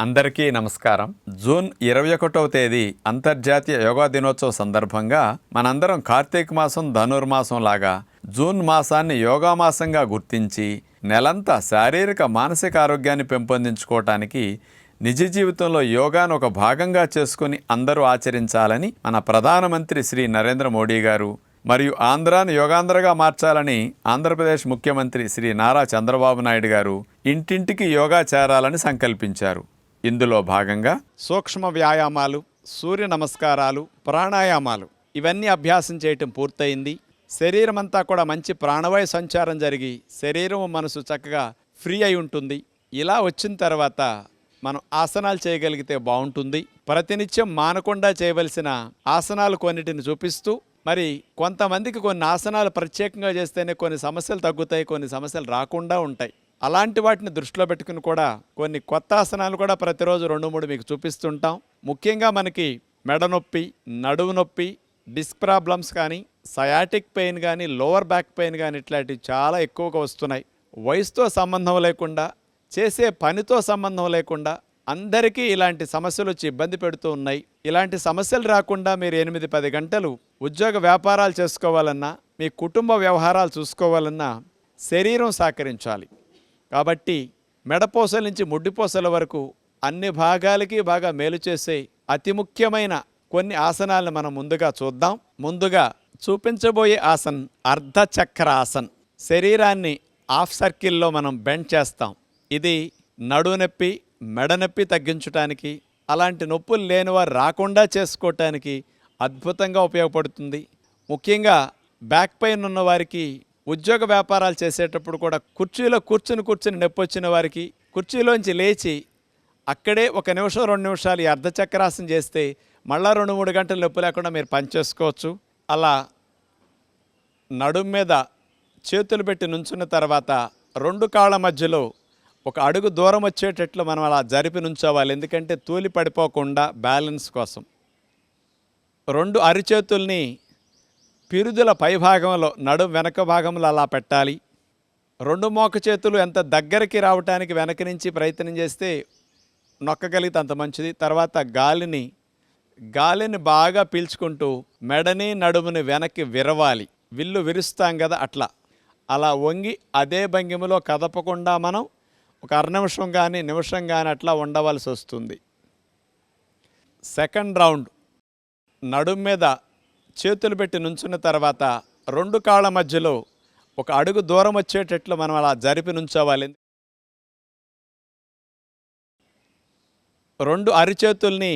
అందరికీ నమస్కారం. జూన్ 21వ తేదీ అంతర్జాతీయ యోగా దినోత్సవ సందర్భంగా మనందరం కార్తీక మాసం ధనుర్మాసం లాగా జూన్ మాసాన్ని యోగా మాసంగా గుర్తించి నెలంతా శారీరక మానసిక ఆరోగ్యాన్ని పెంపొందించుకోవటానికి నిజ జీవితంలో యోగాను ఒక భాగంగా చేసుకుని అందరూ ఆచరించాలని మన ప్రధానమంత్రి శ్రీ నరేంద్ర మోడీ గారు మరియు ఆంధ్రాను యోగాంధ్రగా మార్చాలని ఆంధ్రప్రదేశ్ ముఖ్యమంత్రి శ్రీ నారా చంద్రబాబు నాయుడు గారు ఇంటింటికి యోగా చేరాలని సంకల్పించారు. ఇందులో భాగంగా సూక్ష్మ వ్యాయామాలు, సూర్య నమస్కారాలు, ప్రాణాయామాలు ఇవన్నీ అభ్యాసం చేయటం పూర్తయింది. శరీరం అంతా కూడా మంచి ప్రాణవాయు సంచారం జరిగి శరీరం మనసు చక్కగా ఫ్రీ అయి ఉంటుంది. ఇలా వచ్చిన తర్వాత మనం ఆసనాలు చేయగలిగితే బాగుంటుంది. ప్రతినిత్యం మానకుండా చేయవలసిన ఆసనాలు కొన్నిటిని చూపిస్తూ మరి కొంతమందికి కొన్ని ఆసనాలు ప్రత్యేకంగా చేస్తేనే కొన్ని సమస్యలు తగ్గుతాయి, కొన్ని సమస్యలు రాకుండా ఉంటాయి. అలాంటి వాటిని దృష్టిలో పెట్టుకుని కూడా కొన్ని కొత్త ఆసనాలు కూడా ప్రతిరోజు 2-3 మీకు చూపిస్తుంటాం. ముఖ్యంగా మనకి మెడ నొప్పి, నడుము నొప్పి, డిస్క్ ప్రాబ్లమ్స్ కానీ, సయాటిక్ పెయిన్ కానీ, లోవర్ బ్యాక్ పెయిన్ కానీ ఇట్లాంటివి చాలా ఎక్కువగా వస్తున్నాయి. వయసుతో సంబంధం లేకుండా, చేసే పనితో సంబంధం లేకుండా అందరికీ ఇలాంటి సమస్యలు వచ్చి ఇబ్బంది పెడుతూ ఉన్నాయి. ఇలాంటి సమస్యలు రాకుండా మీరు 8-10 గంటలు ఉద్యోగ వ్యాపారాలు చేసుకోవాలన్నా, మీ కుటుంబ వ్యవహారాలు చూసుకోవాలన్నా శరీరం సహకరించాలి. కాబట్టి మెడపోసల నుంచి ముడ్డిపోసల వరకు అన్ని భాగాలకి బాగా మేలు చేసే అతి ముఖ్యమైన కొన్ని ఆసనాలను మనం ముందుగా చూద్దాం. ముందుగా చూపించబోయే ఆసన్ అర్ధచక్ర ఆసన్. శరీరాన్ని హాఫ్ సర్కిల్లో మనం బెండ్ చేస్తాం. ఇది నడుము నొప్పి, మెడ నొప్పి తగ్గించడానికి, అలాంటి నొప్పులు లేనివారు రాకుండా చేసుకోవటానికి అద్భుతంగా ఉపయోగపడుతుంది. ముఖ్యంగా బ్యాక్ పెయిన్ ఉన్న వారికి, ఉద్యోగ వ్యాపారాలు చేసేటప్పుడు కూడా కుర్చీలో కూర్చుని నొప్పి వచ్చిన వారికి కుర్చీలోంచి లేచి అక్కడే 1 నిమిషం 2 నిమిషాలు ఈ అర్ధచక్రాసనం చేస్తే మళ్ళా 2-3 గంటలు నొప్పి లేకుండా మీరు పని చేసుకోవచ్చు. అలా నడుము మీద చేతులు పెట్టి నుంచున్న తర్వాత 2 కాళ్ళ మధ్యలో 1 అడుగు దూరం వచ్చేటట్లు మనం అలా జరిపి నుంచోవాలి. ఎందుకంటే తూలి పడిపోకుండా బ్యాలెన్స్ కోసం. 2 అరిచేతుల్ని పిరుదుల పైభాగంలో, నడుం వెనక భాగంలో అలా పెట్టాలి. 2 మోక చేతులు ఎంత దగ్గరికి రావటానికి వెనక నుంచి ప్రయత్నం చేస్తే నొక్కగలిగితే అంత మంచిది. తర్వాత గాలిని బాగా పీల్చుకుంటూ మెడని నడుముని వెనక్కి విరవాలి. విల్లు విరుస్తాం కదా, అలా వంగి అదే భంగిమలో కదపకుండా మనం 1 నిమిషం కానీ నిమిషం కానీ అట్లా ఉండవలసి వస్తుంది. సెకండ్ రౌండ్ నడుము మీద చేతులు పెట్టి నుంచున్న తర్వాత 2 కాళ్ళ మధ్యలో 1 అడుగు దూరం వచ్చేటట్లు మనం అలా జరిపి నుంచోవాలి. 2 అరిచేతుల్ని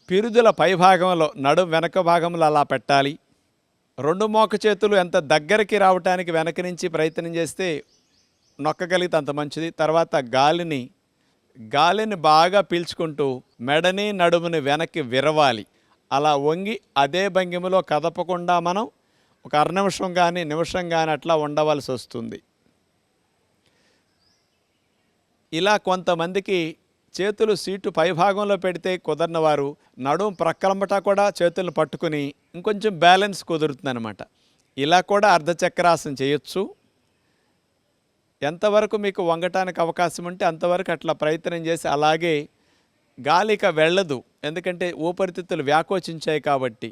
పిరుదుల పైభాగంలో, నడుం వెనక భాగంలో అలా పెట్టాలి. 2 మోక చేతులు ఎంత దగ్గరికి రావటానికి వెనక నుంచి ప్రయత్నం చేస్తే నొక్కగలిగితే అంత మంచిది. తర్వాత గాలిని బాగా పీల్చుకుంటూ మెడని నడుముని వెనక్కి విరవాలి. అలా వంగి అదే భంగిమలో కదపకుండా మనం 1 నిమిషం కానీ నిమిషం కానీ అట్లా ఉండవలసి వస్తుంది. ఇలా కొంతమందికి చేతులు సీటు పైభాగంలో పెడితే కుదరని వారు నడుము ప్రక్కలంబటా కూడా చేతులను పట్టుకుని ఇంకొంచెం బ్యాలెన్స్ కుదురుతుందన్నమాట. ఇలా కూడా అర్ధచక్రాసనం చేయొచ్చు. ఎంతవరకు మీకు వంగటానికి అవకాశం ఉంటే అంతవరకు అట్లా ప్రయత్నం చేసి, అలాగే గాలిక వెళ్ళదు, ఎందుకంటే ఊపిరితిత్తులు వ్యాకోచించాయి కాబట్టి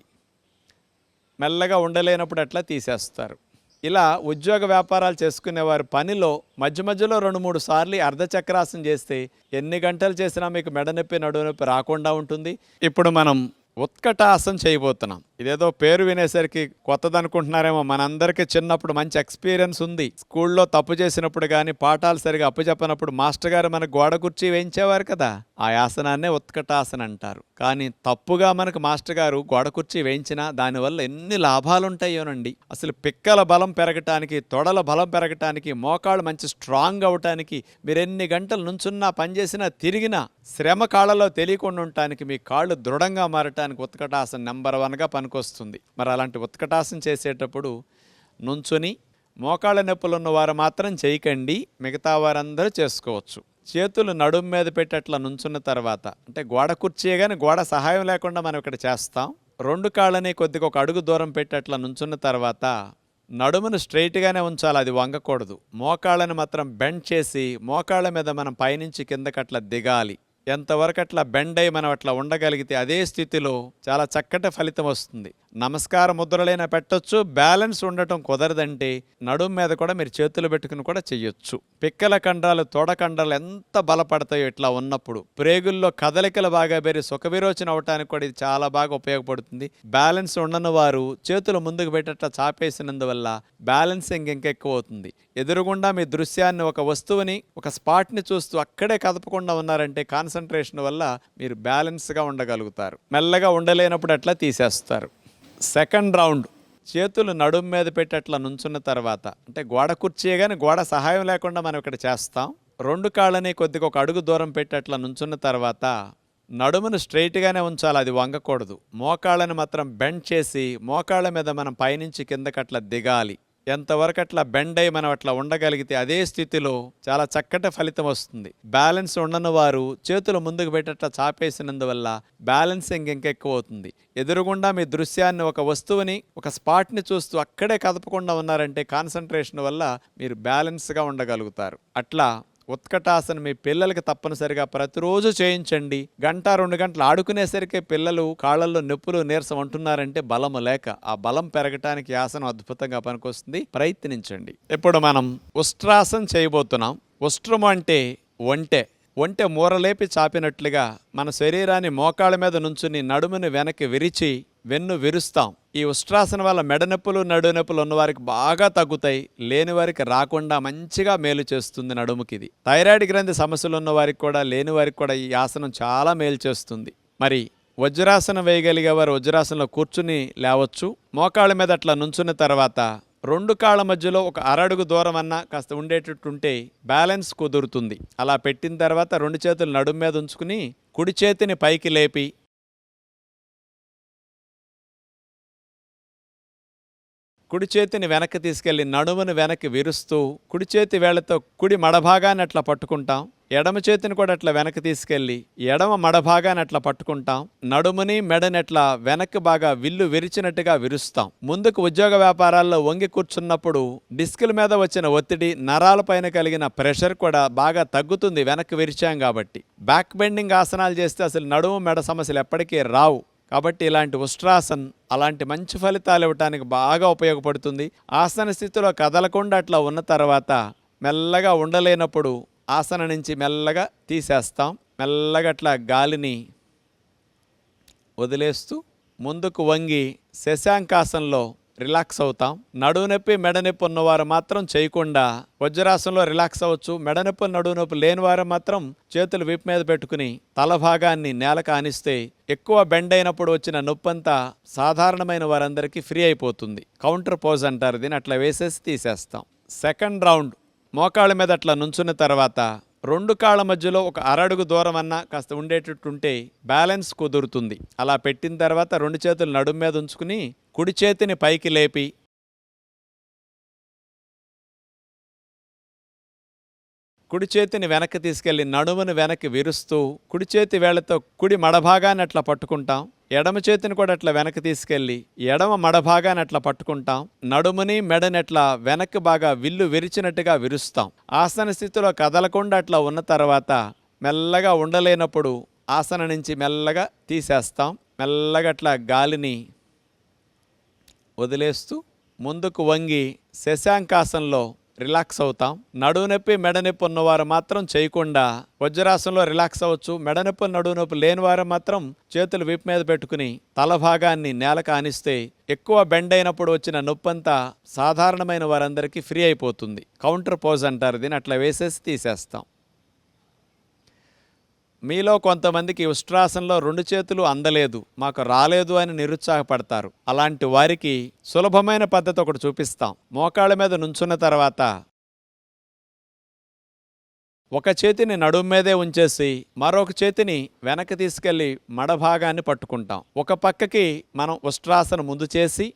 మెల్లగా ఉండలేనప్పుడు అట్లా తీసేస్తారు. ఇలా ఉద్యోగ వ్యాపారాలు చేసుకునేవారు పనిలో మధ్య మధ్యలో 2-3 సార్లు అర్ధచక్రాసనం చేస్తే ఎన్ని గంటలు చేసినా మీకు మెడ నొప్పి, నడుము నొప్పి రాకుండా ఉంటుంది. ఇప్పుడు మనం ఉత్కటాసనం చేయబోతున్నాం. ఇదేదో పేరు వినేసరికి కొత్తది అనుకుంటున్నారేమో. మనందరికీ చిన్నప్పుడు మంచి ఎక్స్పీరియన్స్ ఉంది. స్కూల్లో తప్పు చేసినప్పుడు కానీ, పాఠాలు సరిగా అప్పచెప్పనప్పుడు మాస్టర్ గారు మనకు గోడ కుర్చీ వేయించేవారు కదా, ఆ ఆసనాన్నే ఉత్కటాసనం అంటారు. కానీ తప్పుగా మనకు మాస్టర్ గారు గోడ కుర్చీ వేయించినా దానివల్ల ఎన్ని లాభాలు ఉంటాయోనండి. అసలు పిక్కల బలం పెరగటానికి, తొడల బలం పెరగటానికి, మోకాళ్ళు మంచి స్ట్రాంగ్ అవటానికి, మీరు ఎన్ని గంటలు నుంచున్నా, పనిచేసినా, తిరిగినా శ్రమ కాళ్ళలో తెలియకుండా ఉండటానికి, మీ కాళ్ళు దృఢంగా మారటానికి ఉత్కటాసనం నెంబర్ 1గా పనికొస్తుంది. మరి అలాంటి ఉత్కటాసనం చేసేటప్పుడు నుంచుని, మోకాళ్ళ నొప్పులు ఉన్నవారు మాత్రం చేయకండి, మిగతా వారందరూ చేసుకోవచ్చు. చేతులు నడుము మీద పెట్టి అట్లా నుంచున్న తర్వాత, అంటే గోడ కుర్చీ కానీ గోడ సహాయం లేకుండా మనం ఇక్కడ చేస్తాం. 2 కాళ్ళని కొద్దిగా 1 అడుగు దూరం పెట్టి అట్లా నుంచున్న తర్వాత నడుమును స్ట్రైట్గానే ఉంచాలి, అది వంగకూడదు. మోకాళ్ళని మాత్రం బెండ్ చేసి మోకాళ్ళ మీద మనం పైనుంచి కిందకి అట్లా దిగాలి. ఎంతవరకు అట్లా బెండ్ అయ్యి మనం అట్లా ఉండగలిగితే అదే స్థితిలో చాలా చక్కటి ఫలితం వస్తుంది. నమస్కార ముద్రలైనా పెట్టొచ్చు. బ్యాలెన్స్ ఉండటం కుదరదంటే నడుము మీద కూడా మీరు చేతులు పెట్టుకుని కూడా చెయ్యొచ్చు. పిక్కల కండరాలు, తొడ కండరాలు ఎంత బలపడతాయో ఇట్లా ఉన్నప్పుడు. ప్రేగుల్లో కదలికలు బాగా పెరిగి సుఖవిరోచన అవటానికి కూడా ఇది చాలా బాగా ఉపయోగపడుతుంది. బ్యాలెన్స్ ఉండని వారు చేతులు ముందుకు పెట్టేట్లా చాపేసినందువల్ల బ్యాలెన్సింగ్ ఇంకెక్కువ అవుతుంది. ఎదురుగుండా మీ దృశ్యాన్ని, ఒక వస్తువుని, ఒక స్పాట్ని చూస్తూ అక్కడే కదపకుండా ఉన్నారంటే కాన్సన్ట్రేషన్ వల్ల మీరు బ్యాలెన్స్గా ఉండగలుగుతారు. మెల్లగా ఉండలేనప్పుడు అట్లా తీసేస్తారు. సెకండ్ రౌండ్, చేతులు నడుము మీద పెట్టి అట్లా నుంచున్న తర్వాత, అంటే గోడ కుర్చీ కానీ గోడ సహాయం లేకుండా మనం ఇక్కడ చేస్తాం. 2 కాళ్ళని కొద్దిగా ఒక అడుగు దూరం పెట్టి అట్లా నుంచున్న తర్వాత నడుమును స్ట్రైట్గానే ఉంచాలి, అది వంగకూడదు. మోకాళ్ళని మాత్రం బెండ్ చేసి మోకాళ్ళ మీద మనం పైనుంచి కిందకి అట్లా దిగాలి. ఎంతవరకు అట్లా బెండ్ అయ్యి మనం అట్లా ఉండగలిగితే అదే స్థితిలో చాలా చక్కటి ఫలితం వస్తుంది. బ్యాలెన్స్ ఉండని వారు చేతులు ముందుకు పెట్టేట్లా చాపేసినందువల్ల బ్యాలెన్సింగ్ ఇంకెక్కువ అవుతుంది. ఎదురుగుండా మీ దృశ్యాన్ని, ఒక వస్తువుని, ఒక స్పాట్ని చూస్తూ అక్కడే కదపకుండా ఉన్నారంటే కాన్సన్ట్రేషన్ వల్ల మీరు బ్యాలెన్స్గా ఉండగలుగుతారు. అట్లా ఉత్కటాసన మీ పిల్లలకి తప్పనిసరిగా ప్రతిరోజు చేయించండి. 1-2 గంటలు ఆడుకునేసరికి పిల్లలు కాళ్ళల్లో నొప్పులు, నీరసం అంటున్నారంటే బలము లేక. ఆ బలం పెరగటానికి ఆసనం అద్భుతంగా పనికొస్తుంది. ప్రయత్నించండి. ఇప్పుడు మనం ఉష్ట్రాసనం చేయబోతున్నాం. ఉష్ట్రము అంటే ఒంటె మూరలేపి చాపినట్లుగా మన శరీరాన్ని మోకాళ్ళ మీద నుంచుని నడుముని వెనక్కి విరిచి వెన్ను విరుస్తాం. ఈ ఉష్ట్రాసనం వల్ల మెడనొప్పులు, నడునొప్పులు ఉన్నవారికి బాగా తగ్గుతాయి. లేని వారికి రాకుండా మంచిగా మేలు చేస్తుంది నడుముకి ఇది. థైరాయిడ్ గ్రంథి సమస్యలు ఉన్న వారికి కూడా, లేని వారికి కూడా ఈ ఆసనం చాలా మేలు చేస్తుంది. మరి వజ్రాసనం వేయగలిగే వారు వజ్రాసనంలో కూర్చుని లేవచ్చు. మోకాళ్ళ మీద అట్లా నుంచున్న తర్వాత 2 కాళ్ళ మధ్యలో ఒక అరడుగు దూరం అన్నా కాస్త ఉండేటట్టుంటే బ్యాలెన్స్ కుదురుతుంది. అలా పెట్టిన తర్వాత 2 చేతులు నడుము మీద ఉంచుకుని కుడి చేతిని పైకి లేపి కుడి చేతిని వెనక్కి తీసుకెళ్లి నడుమును వెనక్కి విరుస్తూ కుడి చేతి వేళ్లతో కుడి మడభాగాన్ని అట్లా పట్టుకుంటాం. ఎడమ చేతిని కూడా అట్లా వెనక్కి తీసుకెళ్లి ఎడమ మడభాగాన్ని అట్లా పట్టుకుంటాం. నడుముని, మెడని అట్లా వెనక్కి బాగా విల్లు విరిచినట్టుగా విరుస్తాం. ముందుకు ఉద్యోగ వ్యాపారాల్లో వంగి కూర్చున్నప్పుడు డిస్కుల మీద వచ్చిన ఒత్తిడి, నరాలపైన కలిగిన ప్రెషర్ కూడా బాగా తగ్గుతుంది వెనక్కి విరిచాం కాబట్టి. బ్యాక్ బెండింగ్ ఆసనాలు చేస్తే అసలు నడుము, మెడ సమస్యలు ఎప్పటికీ రావు. కాబట్టి ఇలాంటి ఉష్ట్రాసన్ అలాంటి మంచి ఫలితాలు ఇవ్వటానికి బాగా ఉపయోగపడుతుంది. ఆసన స్థితిలో కదలకుండా అట్లా ఉన్న తర్వాత మెల్లగా ఉండలేనప్పుడు ఆసన నుంచి మెల్లగా తీసేస్తాం. మెల్లగా అట్లా గాలిని వదిలేస్తూ ముందుకు వంగి శశాంకాసనంలో రిలాక్స్ అవుతాం. నడువు నొప్పి, మెడ నొప్పి ఉన్నవారు మాత్రం చేయకుండా వజ్రాసనంలో రిలాక్స్ అవ్వచ్చు. మెడ నొప్పి, నడువు నొప్పి లేని వారు మాత్రం చేతులు వీపు మీద పెట్టుకుని తల భాగాన్ని నేలకు ఆనిస్తే ఎక్కువ బెండ్ అయినప్పుడు వచ్చిన నొప్పంతా సాధారణమైన వారందరికీ ఫ్రీ అయిపోతుంది. కౌంటర్ పోజ్ అంటారు దీన్ని. అట్లా వేసేసి తీసేస్తాం. సెకండ్ రౌండ్, మోకాళ్ళ మీద అట్లా నుంచున్న తర్వాత 2 కాళ్ళ మధ్యలో ఒక అరడుగు దూరం అన్నా కాస్త ఉండేటట్టుంటే బ్యాలెన్స్ కుదురుతుంది. అలా పెట్టిన తర్వాత 2 చేతులు నడుము మీద ఉంచుకుని కుడి చేతిని పైకి లేపి కుడి చేతిని వెనక్కి తీసుకెళ్లి నడుమును వెనక్కి విరుస్తూ కుడి చేతి వేళ్లతో కుడి మడభాగాన్ని అట్లా పట్టుకుంటాం. ఎడమ చేతిని కూడా అట్లా వెనక్కి తీసుకెళ్లి ఎడమ మడభాగాన్ని అట్లా పట్టుకుంటాం. నడుముని, మెడని అట్లా వెనక్కి బాగా విల్లు విరిచినట్టుగా విరుస్తాం. ఆసన స్థితిలో కదలకుండా అట్లా ఉన్న తర్వాత మెల్లగా ఉండలేనప్పుడు ఆసన నుంచి మెల్లగా తీసేస్తాం. మెల్లగా అట్లా గాలిని వదిలేస్తూ ముందుకు వంగి శశాంకాసనంలో రిలాక్స్ అవుతాం. నడువు నొప్పి, మెడ నొప్పి ఉన్నవారు మాత్రం చేయకుండా వజ్రాసనంలో రిలాక్స్ అవ్వచ్చు. మెడ నొప్పి, నడువు నొప్పి లేని వారు మాత్రం చేతులు వీపు మీద పెట్టుకుని తల భాగాన్ని నేలకు ఆనిస్తే ఎక్కువ బెండ్ అయినప్పుడు వచ్చిన నొప్పంతా సాధారణమైన వారందరికీ ఫ్రీ అయిపోతుంది. కౌంటర్ పోజ్ అంటారు దీన్ని. అట్లా వేసేసి తీసేస్తాం. మీలో కొంతమందికి ఉష్ట్రాసనంలో 2 చేతులు అందలేదు, మాకు రాలేదు అని నిరుత్సాహపడతారు. అలాంటి వారికి సులభమైన పద్ధతి ఒకటి చూపిస్తాం. మోకాళ్ళ మీద నుంచున్న తర్వాత ఒక చేతిని నడుము మీదే ఉంచేసి మరొక చేతిని వెనక్కి తీసుకెళ్లి మడభాగాన్ని పట్టుకుంటాం. ఒక పక్కకి మనం ఉష్ట్రాసనం ముందు చేసి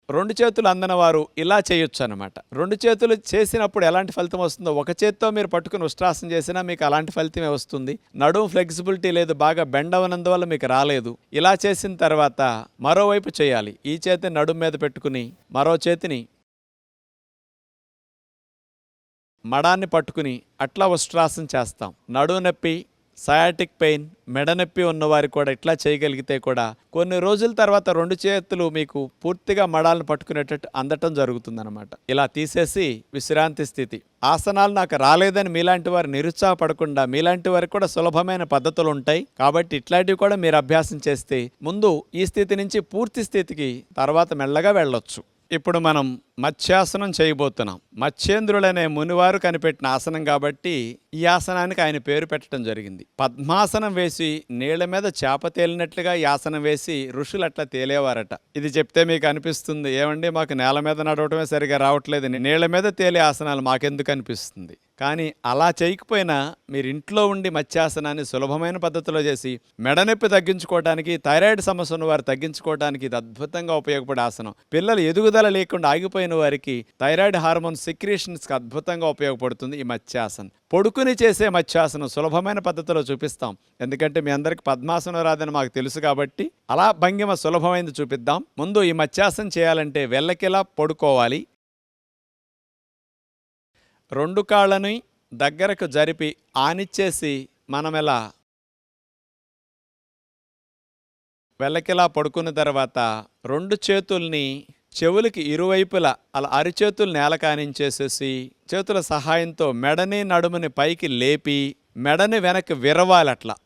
2 చేతులు అందని వారు ఇలా చేయొచ్చు అన్నమాట. 2 చేతులు చేసినప్పుడు ఎలాంటి ఫలితం వస్తుందో, ఒక చేత్తో మీరు పట్టుకుని ఉష్ట్రాసనం చేసినా మీకు అలాంటి ఫలితమే వస్తుంది. నడుము ఫ్లెక్సిబిలిటీ లేదు, బాగా బెండ్ అవనందువల్ల మీకు రాలేదు. ఇలా చేసిన తర్వాత మరోవైపు చేయాలి. ఈ చేతిని నడుము మీద పెట్టుకుని మరో చేతిని మడాన్ని పట్టుకుని అట్లా ఉష్ట్రాసన చేస్తాం. నడుము నొప్పి, సయాటిక్ పెయిన్, మెడ నొప్పి ఉన్నవారు కూడా ఇట్లా చేయగలిగితే కూడా కొన్ని రోజుల తర్వాత 2 చేతులు మీకు పూర్తిగా మడాలను పట్టుకునేటట్టు అందటం జరుగుతుందన్నమాట. ఇలా తీసేసి విశ్రాంతి స్థితి. ఆసనాలు నాకు రాలేదని మీలాంటి వారు నిరుత్సాహపడకుండా, మీలాంటి వారికి కూడా సులభమైన పద్ధతులు ఉంటాయి కాబట్టి ఇట్లాంటివి కూడా మీరు అభ్యాసం చేస్తే ముందు ఈ స్థితి నుంచి పూర్తి స్థితికి తర్వాత మెల్లగా వెళ్ళొచ్చు. ఇప్పుడు మనం మత్స్యాసనం చేయబోతున్నాం. మత్స్యేంద్రులనే మునివారు కనిపెట్టిన ఆసనం కాబట్టి ఈ ఆసనానికి ఆయన పేరు పెట్టడం జరిగింది. పద్మాసనం వేసి నీళ్ల మీద చేప తేలినట్లుగా ఈ ఆసనం వేసి ఋషులు అట్లా తేలేవారట. ఇది చెప్తే మీకు అనిపిస్తుంది, ఏమండి మాకు నేల మీద నడవటమే సరిగా రావట్లేదు, నీళ్ల మీద తేలే ఆసనాలు మాకెందుకు అనిపిస్తుంది. కానీ అలా చేయకపోయినా మీరు ఇంట్లో ఉండి మత్స్యాసనాన్ని సులభమైన పద్ధతిలో చేసి మెడనొప్పి తగ్గించుకోవడానికి, థైరాయిడ్ సమస్య ఉన్న వారు తగ్గించుకోవడానికి ఇది అద్భుతంగా ఉపయోగపడే ఆసనం. పిల్లలు ఎదుగుదల లేకుండా ఆగిపోయిన వారికి థైరాయిడ్ హార్మోన్ సెక్రీషన్స్కి అద్భుతంగా ఉపయోగపడుతుంది ఈ మత్స్యాసనం. పొడుకుని చేసే మత్స్యాసనం సులభమైన పద్ధతిలో చూపిస్తాం. ఎందుకంటే మీ అందరికి పద్మాసనం రాదని మాకు తెలుసు కాబట్టి అలా భంగిమ సులభమైనది చూపిద్దాం. ముందు ఈ మత్స్యాసనం చేయాలంటే వెల్లకిలా పడుకోవాలి. 2 కాళ్ళని దగ్గరకు జరిపి ఆనిచ్చేసి మనం ఇలా వెల్లకిలా పడుకున్న తర్వాత 2 చేతుల్ని చెవులకి ఇరువైపులా అలా అరిచేతులు నేల కానించేసేసి చేతుల సహాయంతో మెడని నడుముని పైకి లేపి మెడని వెనక్కి విరవాలట్లా.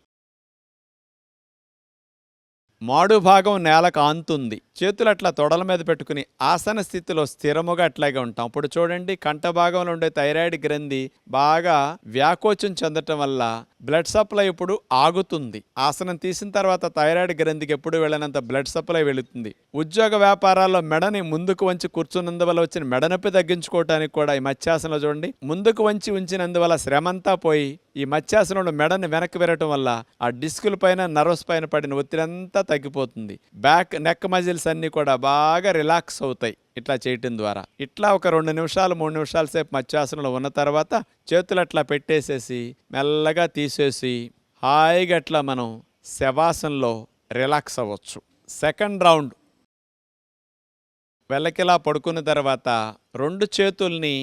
మాడు భాగం నేలకు ఆంతుంది. చేతులు అట్లా తొడల మీద పెట్టుకుని ఆసన స్థితిలో స్థిరముగా అట్లాగే ఉంటాం. ఇప్పుడు చూడండి, కంఠ భాగంలో ఉండే థైరాయిడ్ గ్రంథి బాగా వ్యాకోచం చెందటం వల్ల బ్లడ్ సప్లై ఇప్పుడు ఆగుతుంది. ఆసనం తీసిన తర్వాత థైరాయిడ్ గ్రంథికి ఎప్పుడు వెళ్ళినంత బ్లడ్ సప్లై వెళుతుంది. ఉద్యోగ వ్యాపారాల్లో మెడని ముందుకు వంచి కూర్చున్నందువల్ల వచ్చిన మెడనొప్పి తగ్గించుకోవడానికి కూడా ఈ మత్స్యాసనంలో చూడండి, ముందుకు వంచి ఉంచినందువల్ల శ్రమంతా పోయి ఈ మత్స్యాసనంలో మెడని వెనక్కి విరగటం వల్ల ఆ డిస్కుల పైన, నర్వ్స్ పైన పడిన ఒత్తిడంతా తగ్గిపోతుంది. బ్యాక్ నెక్ మజిల్స్ అన్నీ కూడా బాగా రిలాక్స్ అవుతాయి ఇట్లా చేయటం ద్వారా. ఇట్లా ఒక 2 నిమిషాలు 3 నిమిషాల సేపు మత్స్యాసనంలో ఉన్న తర్వాత చేతులు అట్లా పెట్టేసేసి మెల్లగా తీసేసి హాయిగా అట్లా మనం శవాసనంలో రిలాక్స్ అవ్వచ్చు. సెకండ్ రౌండ్ వెల్లకిలా పడుకున్న తర్వాత 2 చేతుల్ని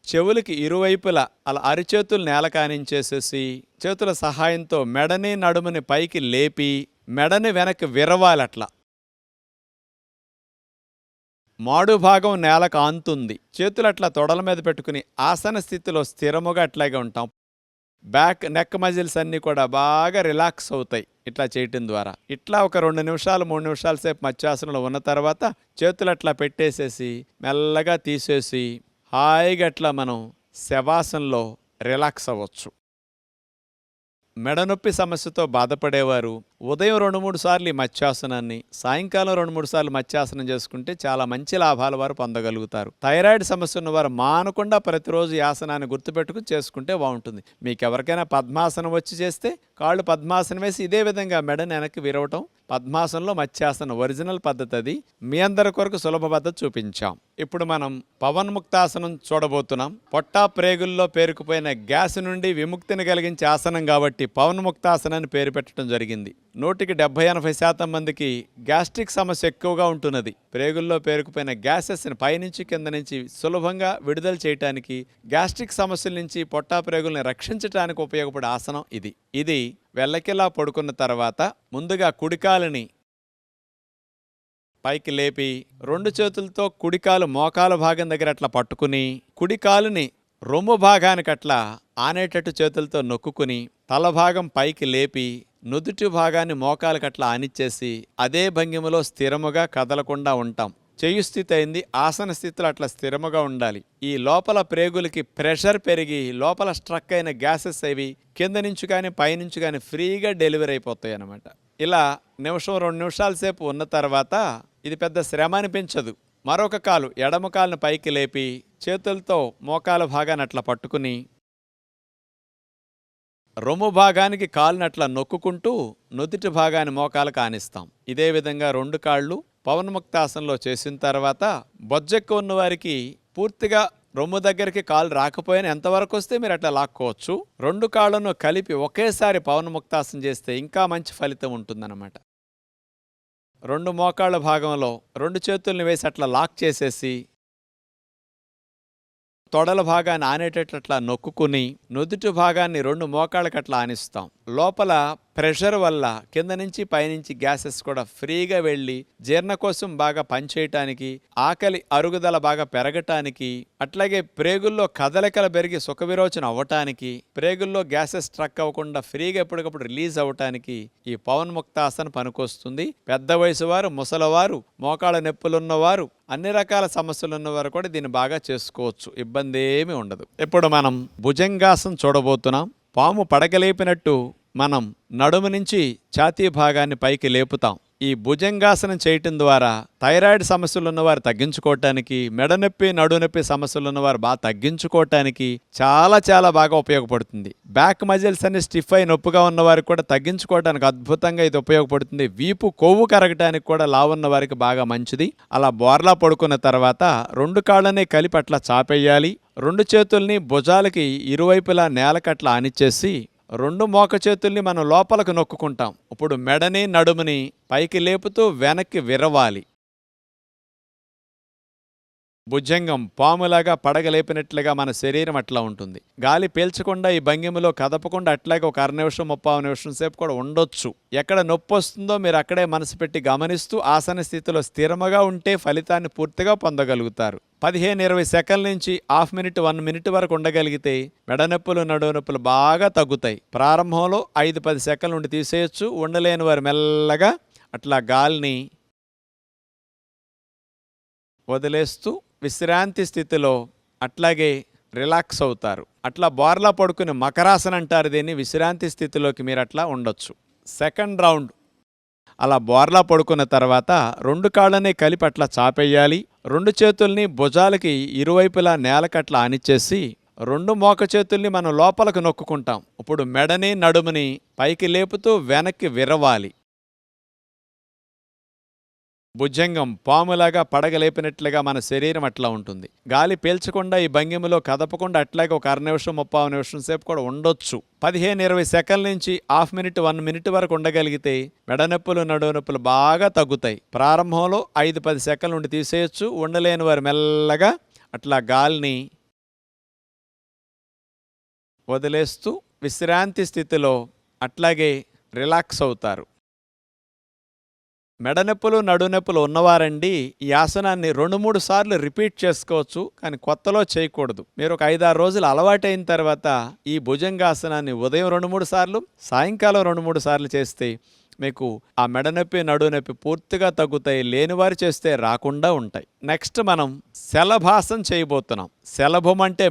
చెవులకి ఇరువైపులా అలా అరిచేతులు నేల కానించేసేసి చేతుల సహాయంతో మెడని నడుముని పైకి లేపి మెడని వెనక్కి విరవాలట్లా. మాడు భాగం నేలకు ఆంతుంది. చేతులు అట్లా తొడల మీద పెట్టుకుని ఆసన స్థితిలో స్థిరముగా అట్లాగే ఉంటాం. బ్యాక్ నెక్ మజిల్స్ అన్నీ కూడా బాగా రిలాక్స్ అవుతాయి ఇట్లా చేయటం ద్వారా. ఇట్లా ఒక 2 నిమిషాలు 3 నిమిషాల సేపు మత్స్యాసనంలో ఉన్న తర్వాత చేతులు అట్లా పెట్టేసేసి మెల్లగా తీసేసి హాయిగా అట్లా మనం శవాసనంలో రిలాక్స్ అవ్వచ్చు. మెడనొప్పి సమస్యతో బాధపడేవారు ఉదయం 2-3 సార్లు ఈ మత్స్యాసనాన్ని, సాయంకాలం 2-3 సార్లు మత్స్యాసనం చేసుకుంటే చాలా మంచి లాభాలు వారు పొందగలుగుతారు. థైరాయిడ్ సమస్య ఉన్నవారు మానకుండా ప్రతిరోజు ఈ ఆసనాన్ని గుర్తుపెట్టుకుని చేసుకుంటే బాగుంటుంది. మీకు ఎవరికైనా పద్మాసనం వచ్చి చేస్తే కాళ్ళు పద్మాసనం వేసి ఇదే విధంగా మెడని వెనక్కి విరవటం పద్మాసనంలో మత్స్యాసనం ఒరిజినల్ పద్ధతి. అది మీ అందరి కొరకు సులభ పద్ధతి చూపించాం. ఇప్పుడు మనం పవన్ముక్తాసనం చూడబోతున్నాం. పొట్టా ప్రేగుల్లో పేరుకుపోయిన గ్యాస్ నుండి విముక్తిని కలిగించే ఆసనం కాబట్టి పవన్ముక్తాసనాన్ని పేరు పెట్టడం జరిగింది. 100-80-80% మందికి గ్యాస్ట్రిక్ సమస్య ఎక్కువగా ఉంటున్నది. ప్రేగుల్లో పేరుకుపోయిన గ్యాసెస్ని పైనుంచి కింద నుంచి సులభంగా విడుదల చేయడానికి, గ్యాస్ట్రిక్ సమస్యల నుంచి పొట్టా ప్రేగుల్ని రక్షించడానికి ఉపయోగపడే ఆసనం ఇది. ఇది వెల్లకిలా పడుకున్న తర్వాత ముందుగా కుడికాలుని పైకి లేపి 2 చేతులతో కుడికాలు మోకాల భాగం దగ్గర అట్లా పట్టుకుని కుడికాలుని రొమ్ము భాగానికి అట్లా ఆనేటట్టు చేతులతో నొక్కుని తల భాగం పైకి లేపి నుదుటి భాగాన్ని మోకాలకు అట్లా ఆనిచ్చేసి అదే భంగిమలో స్థిరముగా కదలకుండా ఉంటాం. చెయ్యి స్థితి అయింది. ఆసన స్థితిలో అట్లా స్థిరముగా ఉండాలి. ఈ లోపల ప్రేగులకి ప్రెషర్ పెరిగి లోపల స్ట్రక్ అయిన గ్యాసెస్ అవి కింద నుంచి కానీ పైనుంచి కానీ ఫ్రీగా డెలివరీ అయిపోతాయి అన్నమాట. ఇలా 1-2 నిమిషాల సేపు ఉన్న తర్వాత ఇది పెద్ద శ్రమ అనిపించదు. మరొక కాలు ఎడమ కాలును పైకి లేపి చేతులతో మోకాల భాగాన్ని అట్లా పట్టుకుని రొమ్ము భాగానికి కాలునట్లా నొక్కుంటూ నుదుటి భాగాన్ని మోకాలకు ఆనిస్తాం. ఇదే విధంగా 2 కాళ్ళు పవన్ముక్తాసనంలో చేసిన తర్వాత బొజ్జెక్కు ఉన్న వారికి పూర్తిగా రొమ్ము దగ్గరికి కాలు రాకపోయినా ఎంతవరకు వస్తే మీరు అట్లా లాక్కోవచ్చు. 2 కాళ్ళను కలిపి ఒకేసారి పవన్ముక్తాసనం చేస్తే ఇంకా మంచి ఫలితం ఉంటుందన్నమాట. 2 మోకాళ్ళ భాగంలో 2 చేతుల్ని వేసి అట్లా లాక్ చేసేసి తొడల భాగాన్ని ఆనేటట్లా నొక్కుని నుదుటి భాగాన్ని 2 మోకాళ్ళకట్లా ఆనిస్తాం. లోపల ప్రెషర్ వల్ల కింద నుంచి పైనుంచి గ్యాసెస్ కూడా ఫ్రీగా వెళ్ళి జీర్ణకోశం బాగా పనిచేయటానికి, ఆకలి అరుగుదల బాగా పెరగటానికి, అట్లాగే ప్రేగుల్లో కదలికలు పెరిగి సుఖవిరోచన అవ్వటానికి, ప్రేగుల్లో గ్యాసెస్ స్ట్రక్ అవ్వకుండా ఫ్రీగా ఎప్పటికప్పుడు రిలీజ్ అవ్వటానికి ఈ పవన్ముక్తాసన పనికొస్తుంది. పెద్ద వయసు వారు, ముసలివారు, మోకాళ్ళ నొప్పులున్నవారు, అన్ని రకాల సమస్యలు ఉన్నవారు కూడా దీన్ని బాగా చేసుకోవచ్చు. ఇబ్బంది ఏమీ ఉండదు. ఇప్పుడు మనం భుజంగాసనం చూడబోతున్నాం. పాము పడగలేపినట్టు మనం నడుము నుంచి ఛాతీ భాగాన్ని పైకి లేపుతాం. ఈ భుజంగాసనం చేయటం ద్వారా థైరాయిడ్ సమస్యలు ఉన్నవారు తగ్గించుకోవటానికి, మెడనొప్పి నడునొప్పి సమస్యలు ఉన్నవారు బాగా తగ్గించుకోవటానికి చాలా బాగా ఉపయోగపడుతుంది. బ్యాక్ మజిల్స్ అన్ని స్టిఫ్ అయి నొప్పిగా ఉన్నవారికి కూడా తగ్గించుకోవడానికి అద్భుతంగా ఇది ఉపయోగపడుతుంది. వీపు కొవ్వు కరగటానికి కూడా లావున్న వారికి బాగా మంచిది. అలా బోర్లా పడుకున్న తర్వాత 2 కాళ్ళనే కలిపి అట్లా చాపేయాలి. 2 చేతుల్ని భుజాలకి ఇరువైపులా నేలకట్లా ఆనిచ్చేసి 2 మోక చేతుల్ని మనం లోపలకు నొక్కుంటాం. ఇప్పుడు మెడని నడుముని పైకి లేపుతూ వెనక్కి విరవాలి. భుజంగం పాములాగా పడగలేపినట్లుగా మన శరీరం అట్లా ఉంటుంది. గాలి పీల్చకుండా ఈ భంగిమలో కదపకుండా అట్లాగే ఒక 1/2 నిమిషం 30 నిమిషం సేపు కూడా ఉండొచ్చు. ఎక్కడ నొప్పి వస్తుందో మీరు అక్కడే మనసు పెట్టి గమనిస్తూ ఆసన స్థితిలో స్థిరముగా ఉంటే ఫలితాన్ని పూర్తిగా పొందగలుగుతారు. 15-20 సెకండ్ల నుంచి హాఫ్ మినిట్ 1 మినిట్ వరకు ఉండగలిగితే మెడనొప్పులు నడునొప్పులు బాగా తగ్గుతాయి. ప్రారంభంలో 5-10 సెకండ్ల నుండి తీసేయచ్చు. ఉండలేని వారు మెల్లగా అట్లా గాలిని వదిలేస్తూ విశ్రాంతి స్థితిలో అట్లాగే రిలాక్స్ అవుతారు. అట్లా బోర్లా పడుకుని మకరాసన అంటారు దీన్ని. విశ్రాంతి స్థితిలోకి మీరు అట్లా ఉండొచ్చు. సెకండ్ రౌండ్ అలా బోర్లా పడుకున్న తర్వాత 2 కాళ్ళనే కలిపి అట్లా చాపేయాలి. 2 చేతుల్ని భుజాలకి ఇరువైపులా నేలకట్లా ఆనిచ్చేసి 2 మోక చేతుల్ని మనం లోపలకు నొక్కుంటాం. ఇప్పుడు మెడని నడుముని పైకి లేపుతూ వెనక్కి విరవాలి. భుజంగం పాములాగా పడగలేపినట్లుగా మన శరీరం అట్లా ఉంటుంది. గాలి పీల్చకుండా ఈ భంగిమలో కదపకుండా అట్లాగే ఒక 1/2 నిమిషం 30 నిమిషం సేపు కూడా ఉండొచ్చు. 15-20 సెకండ్ల నుంచి హాఫ్ మినిట్ 1 మినిట్ వరకు ఉండగలిగితే మెడనొప్పులు నడునొప్పులు బాగా తగ్గుతాయి. ప్రారంభంలో 5-10 సెకండ్ల నుండి తీసేయచ్చు. ఉండలేని వారు మెల్లగా అట్లా గాలిని వదిలేస్తూ విశ్రాంతి స్థితిలో అట్లాగే రిలాక్స్ అవుతారు. మెడనొప్పులు నడునొప్పులు ఉన్నవారండి ఈ ఆసనాన్ని 2-3 సార్లు రిపీట్ చేసుకోవచ్చు. కానీ కొత్తలో చేయకూడదు. మీరు ఒక 5-6 రోజులు అలవాటైన తర్వాత ఈ భుజంగాసనాన్ని ఉదయం 2-3 సార్లు, సాయంకాలం 2-3 సార్లు చేస్తే మీకు ఆ మెడనొప్పి నడునొప్పి పూర్తిగా తగ్గుతాయి. లేనివారు చేస్తే రాకుండా ఉంటాయి. నెక్స్ట్ మనం శలభాసనం చేయబోతున్నాం. శలభం అంటే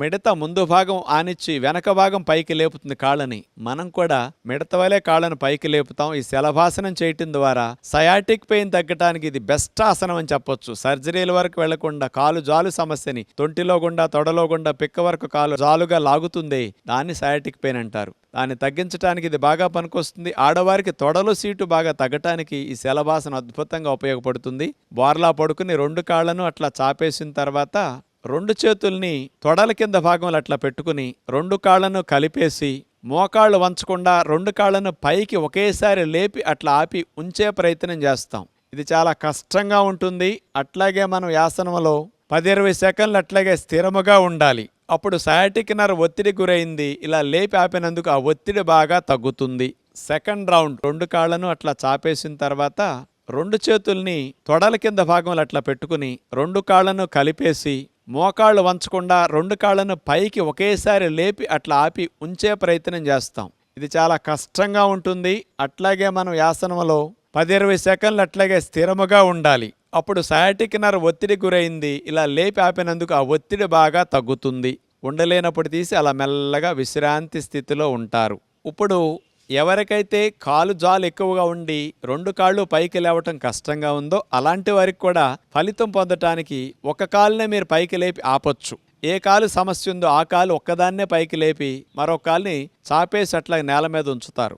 మిడత ముందు భాగం ఆనిచ్చి వెనక భాగం పైకి లేపుతుంది కాళ్ళని. మనం కూడా మిడత వలె కాళ్ళను పైకి లేపుతాం. ఈ శలభాసనం చేయటం ద్వారా సయాటిక్ పెయిన్ తగ్గటానికి ఇది బెస్ట్ ఆసనం అని చెప్పొచ్చు. సర్జరీల వరకు వెళ్లకుండా కాలు జాలు సమస్యని తొంటిలో గుండా తొడలో గుండా పిక్క వరకు కాలు జాలుగా లాగుతుంది. దాన్ని సయాటిక్ పెయిన్ అంటారు. దాన్ని తగ్గించడానికి ఇది బాగా పనికొస్తుంది. ఆడవారికి తొడలు సీటు బాగా తగ్గటానికి ఈ శలభాసనం అద్భుతంగా ఉపయోగపడుతుంది. బోర్లా పడుకుని 2 కాళ్ళను అట్లా చాపేసిన తర్వాత 2 చేతుల్ని తొడల కింద భాగంలో అట్లా పెట్టుకుని 2 కాళ్ళను కలిపేసి మోకాళ్ళు వంచకుండా 2 కాళ్ళను పైకి ఒకేసారి లేపి అట్లా ఆపి ఉంచే ప్రయత్నం చేస్తాం. ఇది చాలా కష్టంగా ఉంటుంది. అట్లాగే మనం ఆసనంలో 10-20 సెకండ్లు అట్లాగే స్థిరముగా ఉండాలి. అప్పుడు సయాటిక్ నర్వ్ ఒత్తిడి గురైంది. ఇలా లేపి ఆపినందుకు ఆ ఒత్తిడి బాగా తగ్గుతుంది. సెకండ్ రౌండ్ 2 కాళ్ళను అట్లా చాపేసిన తర్వాత 2 చేతుల్ని తొడల కింద భాగంలో అట్లా పెట్టుకుని 2 కాళ్ళను కలిపేసి మోకాళ్ళు వంచకుండా 2 కాళ్ళను పైకి ఒకేసారి లేపి అట్లా ఆపి ఉంచే ప్రయత్నం చేస్తాం. ఇది చాలా కష్టంగా ఉంటుంది. అట్లాగే మనం ఆసనంలో 10-20 సెకండ్లు అట్లాగే స్థిరముగా ఉండాలి. అప్పుడు సయాటిక్ నర్వ్ ఒత్తిడి గురైంది. ఇలా లేపి ఆపినందుకు ఆ ఒత్తిడి బాగా తగ్గుతుంది. ఉండలేనప్పుడు తీసి అలా మెల్లగా విశ్రాంతి స్థితిలో ఉంటారు. ఇప్పుడు ఎవరికైతే కాలు జాలు ఎక్కువగా ఉండి 2 కాళ్ళు పైకి లేవటం కష్టంగా ఉందో అలాంటి వారికి కూడా ఫలితం పొందటానికి ఒక కాలునే మీరు పైకి లేపి ఆపొచ్చు. ఏ కాలు సమస్య ఉందో ఆ కాలు ఒక్కదాన్నే పైకి లేపి మరో కాలుని చాపేసి అట్లా నేల మీద ఉంచుతారు.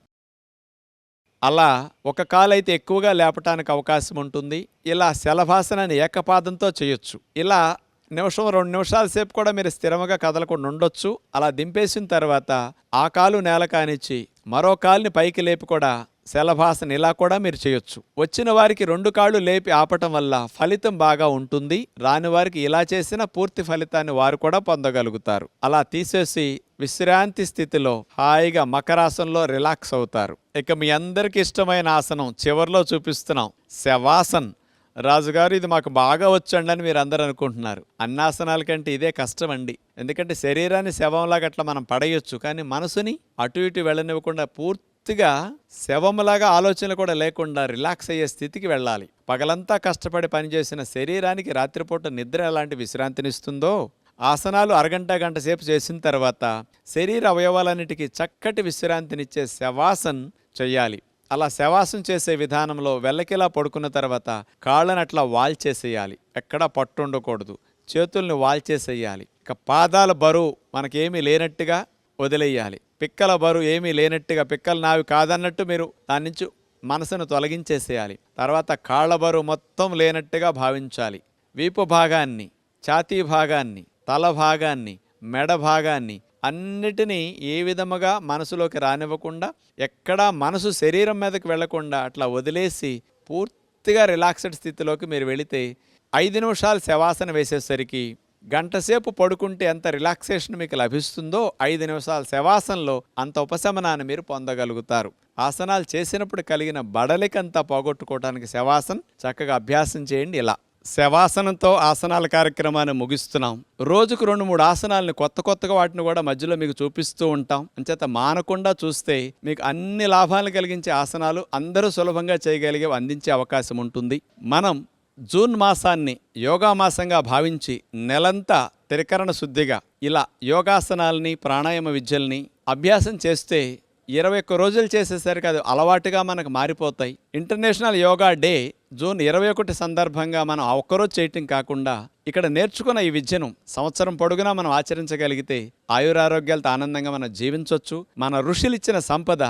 అలా ఒక కాలు అయితే ఎక్కువగా లేపటానికి అవకాశం ఉంటుంది. ఇలా శలభాసనాన్ని ఏకపాదంతో చేయొచ్చు. ఇలా 1-2 నిమిషాల సేపు కూడా మీరు స్థిరంగా కదలకుండా ఉండొచ్చు. అలా దింపేసిన తర్వాత ఆ కాలు నేల కానిచ్చి మరో కాలుని పైకి లేపి కూడా శలభాసన ఇలా కూడా మీరు చేయొచ్చు. వచ్చిన వారికి 2 కాళ్ళు లేపి ఆపటం వల్ల ఫలితం బాగా ఉంటుంది. రాని వారికి ఇలా చేసిన పూర్తి ఫలితాన్ని వారు కూడా పొందగలుగుతారు. అలా తీసేసి విశ్రాంతి స్థితిలో హాయిగా మకరాసనంలో రిలాక్స్ అవుతారు. ఇక మీ అందరికి ఇష్టమైన ఆసనం చివర్లో చూపిస్తున్నాం, శవాసన్. రాజుగారు ఇది మాకు బాగా వచ్చండి అని మీరు అందరూ అనుకుంటున్నారు. అన్నాసనాల కంటే ఇదే కష్టం అండి. ఎందుకంటే శరీరాన్ని శవంలాగా అట్లా మనం పడేయొచ్చు, కానీ మనసుని అటు ఇటు వెళ్ళనివ్వకుండా పూర్తిగా శవంలాగా ఆలోచనలు కూడా లేకుండా రిలాక్స్ అయ్యే స్థితికి వెళ్ళాలి. పగలంతా కష్టపడి పనిచేసిన శరీరానికి రాత్రిపూట నిద్ర ఎలాంటి విశ్రాంతినిస్తుందో, ఆసనాలు అరగంట గంట సేపు చేసిన తర్వాత శరీర అవయవాలన్నిటికీ చక్కటి విశ్రాంతినిచ్చే శవాసన్ చెయ్యాలి. అలా శవాసం చేసే విధానంలో వెల్లకిలా పడుకున్న తర్వాత కాళ్ళని అట్లా వాల్చేసేయాలి. ఎక్కడా పట్టు ఉండకూడదు. చేతుల్ని వాల్చేసేయాలి. ఇక పాదాల బరువు మనకేమీ లేనట్టుగా వదిలేయాలి. పిక్కల బరువు ఏమీ లేనట్టుగా, పిక్కలు నావి కాదన్నట్టు మీరు దాని నుంచి మనసును తొలగించేసేయాలి. తర్వాత కాళ్ళ బరువు మొత్తం లేనట్టుగా భావించాలి. వీపు భాగాన్ని, ఛాతీ భాగాన్ని, తల భాగాన్ని, మెడ భాగాన్ని అన్నిటినీ ఏ విధముగా మనసులోకి రానివ్వకుండా, ఎక్కడా మనసు శరీరం మీదకి వెళ్లకుండా అట్లా వదిలేసి పూర్తిగా రిలాక్స్డ్ స్థితిలోకి మీరు వెళితే 5 నిమిషాలు శవాసన వేసేసరికి గంటసేపు పడుకుంటే ఎంత రిలాక్సేషన్ మీకు లభిస్తుందో 5 నిమిషాల శవాసనలో అంత ఉపశమనాన్ని మీరు పొందగలుగుతారు. ఆసనాలు చేసినప్పుడు కలిగిన బడలికంతా పోగొట్టుకోవడానికి శవాసన చక్కగా అభ్యాసం చేయండి. ఇలా శవాసనంతో ఆసనాల కార్యక్రమాన్ని ముగిస్తున్నాం. రోజుకు 2-3 ఆసనాలను కొత్తగా వాటిని కూడా మధ్యలో మీకు చూపిస్తూ ఉంటాం. అంచేత మానకుండా చూస్తే మీకు అన్ని లాభాలు కలిగించే ఆసనాలు అందరూ సులభంగా చేయగలిగే అందించే అవకాశం ఉంటుంది. మనం జూన్ మాసాన్ని యోగా మాసంగా భావించి నెలంతా త్రికరణ శుద్ధిగా ఇలా యోగాసనాలని, ప్రాణాయామ విద్యల్ని అభ్యాసం చేస్తే 21 రోజులు చేసేసరికి అది అలవాటుగా మనకు మారిపోతాయి. ఇంటర్నేషనల్ యోగా డే జూన్ 21 సందర్భంగా మనం ఆ ఒక్కరోజు చేయటం కాకుండా ఇక్కడ నేర్చుకున్న ఈ విద్యను సంవత్సరం పొడుగునా మనం ఆచరించగలిగితే ఆయురారోగ్యాలతో ఆనందంగా మనం జీవించవచ్చు. మన ఋషులు ఇచ్చిన సంపద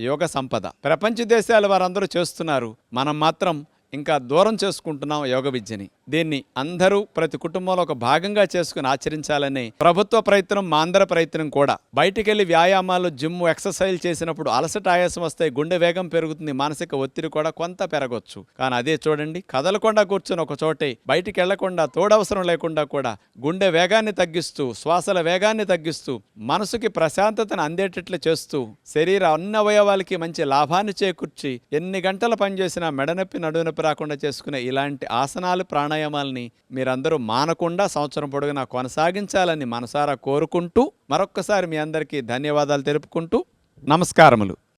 యోగ సంపద. ప్రపంచ దేశాల వారందరూ చేస్తున్నారు, మనం మాత్రం ఇంకా దూరం చేసుకుంటున్నాం యోగ విద్యని. దీన్ని అందరూ ప్రతి కుటుంబంలో ఒక భాగంగా చేసుకుని ఆచరించాలని ప్రభుత్వ ప్రయత్నం, మా అందరి ప్రయత్నం కూడా. బయటికెళ్ళి వ్యాయామాలు, జిమ్, ఎక్సర్సైజ్ చేసినప్పుడు అలసట, ఆయాసం వస్తాయి, గుండె వేగం పెరుగుతుంది, మానసిక ఒత్తిడి కూడా కొంత పెరగొచ్చు. కానీ అదే చూడండి, కదలకుండా కూర్చొని ఒక చోటే బయటికి వెళ్లకుండా, తోడవసరం లేకుండా కూడా గుండె వేగాన్ని తగ్గిస్తూ, శ్వాసల వేగాన్ని తగ్గిస్తూ, మనసుకి ప్రశాంతతను అందేటట్లు చేస్తూ, శరీర అన్ని అవయవాలకి మంచి లాభాన్ని చేకూర్చి ఎన్ని గంటలు పనిచేసినా మెడనొప్పి, నడునొప్పి రాకుండా చేసుకునే ఇలాంటి ఆసనాలు, ప్రాణాయామాలని మీరందరూ మానకుండా సంవత్సరం పొడుగునా కొనసాగించాలని మనసారా కోరుకుంటూ మరొక్కసారి మీ అందరికీ ధన్యవాదాలు తెలుపుకుంటూ నమస్కారములు.